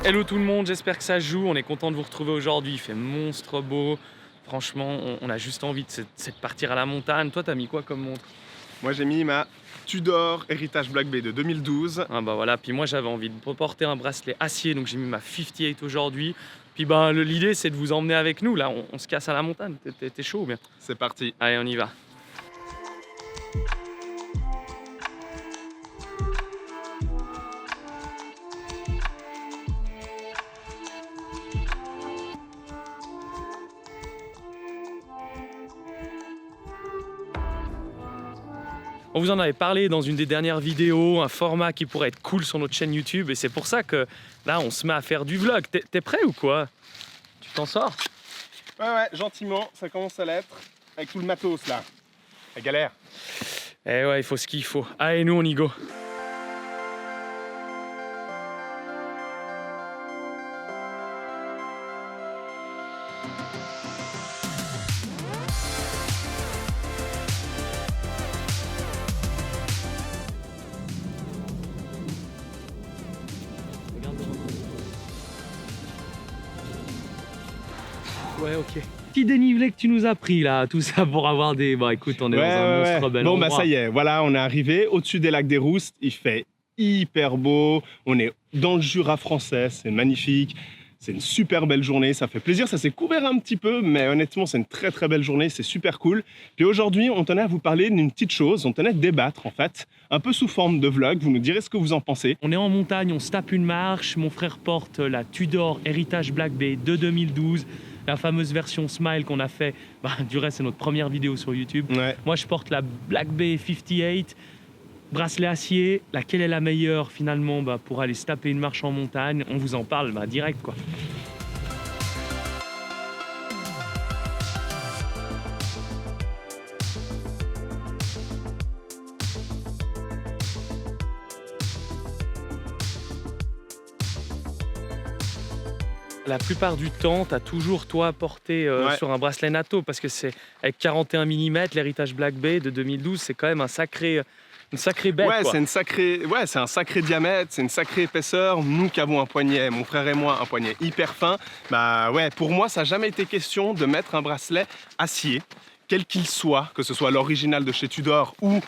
Hello tout le monde, j'espère que ça joue. On est content de vous retrouver aujourd'hui. Il fait monstre beau. Franchement, on a juste envie de partir à la montagne. Toi, t'as mis quoi comme montre? Moi, j'ai mis ma Tudor Heritage Black Bay de 2012. Ah bah voilà, puis moi j'avais envie de porter un bracelet acier, donc j'ai mis ma 58 aujourd'hui. Puis bah l'idée c'est de vous emmener avec nous, là on se casse à la montagne. T'es chaud ou bien? C'est parti. Allez, on y va. On vous en avait parlé dans une des dernières vidéos, un format qui pourrait être cool sur notre chaîne YouTube, et c'est pour ça que là on se met à faire du vlog. T'es prêt ou quoi? Tu t'en sors? Ouais, gentiment, ça commence à l'être. Avec tout le matos là. La galère. Eh ouais, il faut ce qu'il faut. Allez, nous on y go. Ouais, ok. Petit dénivelé que tu nous as pris là, tout ça pour avoir des... Bah écoute, on est dans un monstre bel endroit. Bon, bah ça y est, voilà, on est arrivé au-dessus des lacs des Roustes. Il fait hyper beau. On est dans le Jura français, c'est magnifique. C'est une super belle journée, ça fait plaisir. Ça s'est couvert un petit peu, mais honnêtement, c'est une très très belle journée, c'est super cool. Puis aujourd'hui, on tenait à vous parler d'une petite chose, on tenait à débattre en fait, un peu sous forme de vlog. Vous nous direz ce que vous en pensez. On est en montagne, on se tape une marche. Mon frère porte la Tudor Heritage Black Bay de 2012. La fameuse version Smile qu'on a fait, du reste c'est notre première vidéo sur YouTube. Ouais. Moi je porte la Black Bay 58, bracelet acier. Laquelle est la meilleure finalement pour aller se taper une marche en montagne? On vous en parle direct quoi. La plupart du temps, tu as toujours toi porté sur un bracelet NATO parce que c'est avec 41 mm, l'héritage Black Bay de 2012, c'est quand même une sacrée bête. Ouais, quoi. C'est un sacré diamètre, c'est une sacrée épaisseur. Nous qui avons un poignet, mon frère et moi, un poignet hyper fin. Bah ouais, pour moi, ça n'a jamais été question de mettre un bracelet acier, quel qu'il soit, que ce soit l'original de chez Tudor ou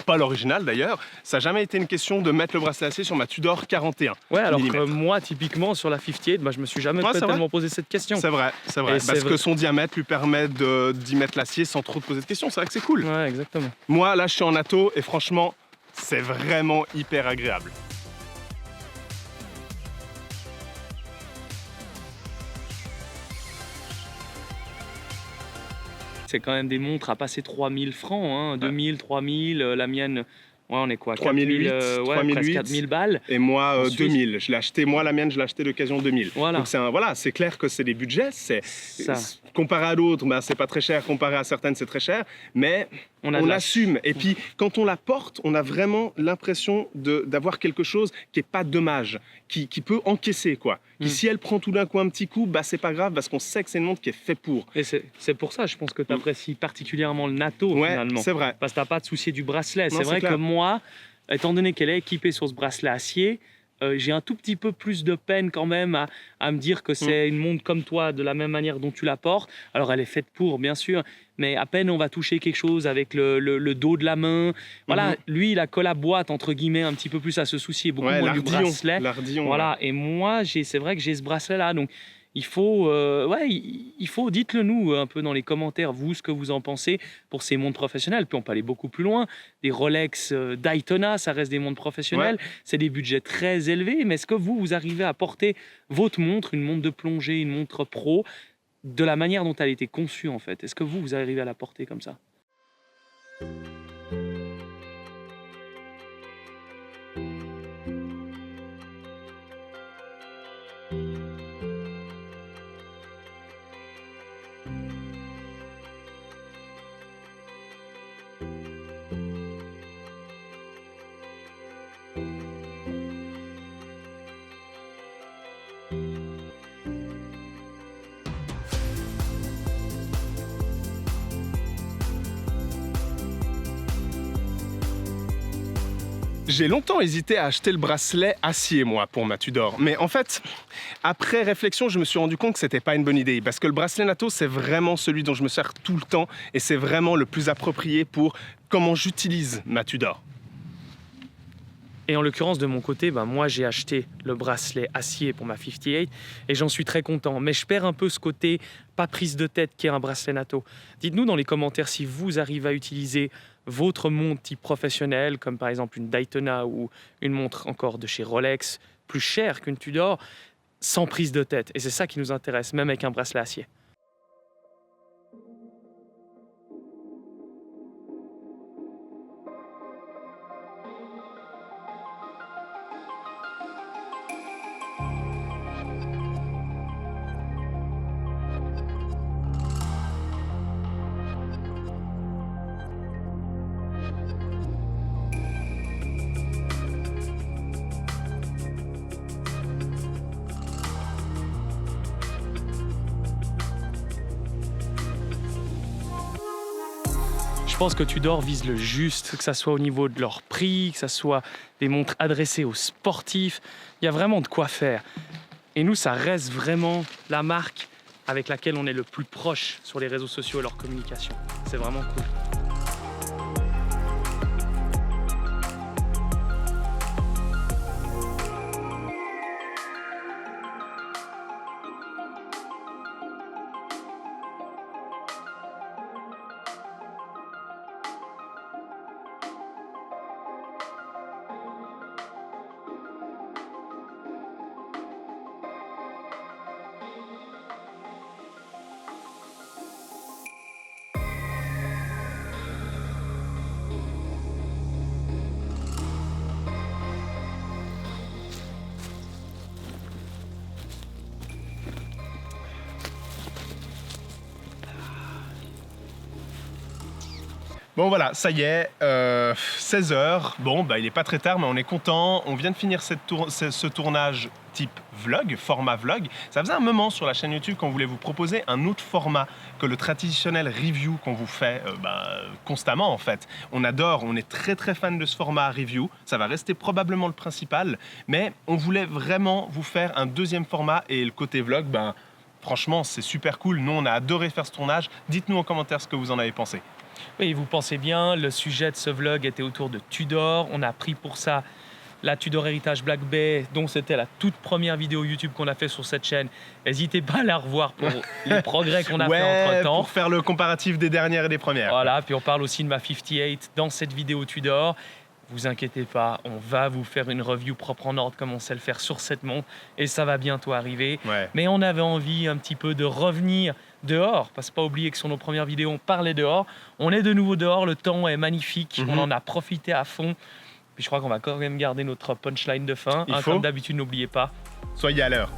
pas l'original d'ailleurs, ça n'a jamais été une question de mettre le bracelet acier sur ma Tudor 41. Ouais, alors que moi, typiquement, sur la 58, je me suis jamais tellement posé cette question. C'est vrai. Parce que son diamètre lui permet d'y mettre l'acier sans trop te poser de questions. C'est vrai que c'est cool. Ouais, exactement. Moi, là, je suis en NATO et franchement, c'est vraiment hyper agréable. C'est quand même des montres à passer 3000 francs, hein, 2000, 3000, la mienne, on est quoi, 3008, presque 4000 balles. Et moi, 2000. Je l'ai acheté, moi, la mienne, je l'ai acheté d'occasion 2000. Voilà. Donc c'est clair que c'est des budgets. Comparé à d'autres, c'est pas très cher. Comparé à certaines, c'est très cher. Mais on assume. Et puis, quand on la porte, on a vraiment l'impression d'avoir quelque chose qui est pas dommage, qui peut encaisser, quoi. Qui, si elle prend tout d'un coup un petit coup, c'est pas grave parce qu'on sait que c'est une montre qui est faite pour. Et c'est pour ça, je pense que tu apprécies particulièrement le NATO, finalement. C'est vrai. Parce que tu n'as pas de souci du bracelet. C'est vrai clair. que moi, étant donné qu'elle est équipée sur ce bracelet acier, j'ai un tout petit peu plus de peine quand même à me dire que c'est une montre comme toi, de la même manière dont tu la portes. Alors elle est faite pour, bien sûr, mais à peine on va toucher quelque chose avec le dos de la main. Voilà, lui il a que la boîte, entre guillemets, un petit peu plus à se soucier, beaucoup moins du bracelet. L'ardillon. Voilà, et moi c'est vrai que j'ai ce bracelet-là, donc il faut, dites-le nous un peu dans les commentaires, vous, ce que vous en pensez pour ces montres professionnelles. Puis on peut aller beaucoup plus loin. Des Rolex Daytona, ça reste des montres professionnelles. C'est des budgets très élevés. Mais est-ce que vous arrivez à porter votre montre, une montre de plongée, une montre pro, de la manière dont elle a été conçue en fait? Est-ce que vous arrivez à la porter comme ça? J'ai longtemps hésité à acheter le bracelet acier, moi, pour ma Tudor. Mais en fait, après réflexion, je me suis rendu compte que c'était pas une bonne idée. Parce que le bracelet NATO, c'est vraiment celui dont je me sers tout le temps. Et c'est vraiment le plus approprié pour comment j'utilise ma Tudor. Et en l'occurrence, de mon côté, moi j'ai acheté le bracelet acier pour ma 58 et j'en suis très content. Mais je perds un peu ce côté pas prise de tête qu'est un bracelet NATO. Dites-nous dans les commentaires si vous arrivez à utiliser votre montre type professionnel, comme par exemple une Daytona ou une montre encore de chez Rolex, plus chère qu'une Tudor, sans prise de tête. Et c'est ça qui nous intéresse, même avec un bracelet acier. Je pense que Tudor vise le juste, que ça soit au niveau de leur prix, que ça soit des montres adressées aux sportifs. Il y a vraiment de quoi faire. Et nous, ça reste vraiment la marque avec laquelle on est le plus proche sur les réseaux sociaux et leur communication. C'est vraiment cool. Bon voilà, ça y est, 16h. Bon, il n'est pas très tard, mais on est content. On vient de finir ce tournage type vlog, format vlog. Ça faisait un moment sur la chaîne YouTube qu'on voulait vous proposer un autre format que le traditionnel review qu'on vous fait constamment en fait. On adore, on est très très fan de ce format review. Ça va rester probablement le principal, mais on voulait vraiment vous faire un deuxième format et le côté vlog, franchement, c'est super cool. Nous, on a adoré faire ce tournage. Dites-nous en commentaire ce que vous en avez pensé. Oui, vous pensez bien, le sujet de ce vlog était autour de Tudor. On a pris pour ça la Tudor Heritage Black Bay, dont c'était la toute première vidéo YouTube qu'on a fait sur cette chaîne. N'hésitez pas à la revoir pour les progrès qu'on a fait entre-temps. Pour faire le comparatif des dernières et des premières. Voilà, puis on parle aussi de ma 58 dans cette vidéo Tudor. Vous inquiétez pas, on va vous faire une review propre en ordre comme on sait le faire sur cette montre et ça va bientôt arriver. Ouais. Mais on avait envie un petit peu de revenir dehors, parce que pas oublier que sur nos premières vidéos, on parlait dehors. On est de nouveau dehors, le temps est magnifique, on en a profité à fond. Puis je crois qu'on va quand même garder notre punchline de fin. Comme d'habitude, n'oubliez pas. Soyez à l'heure.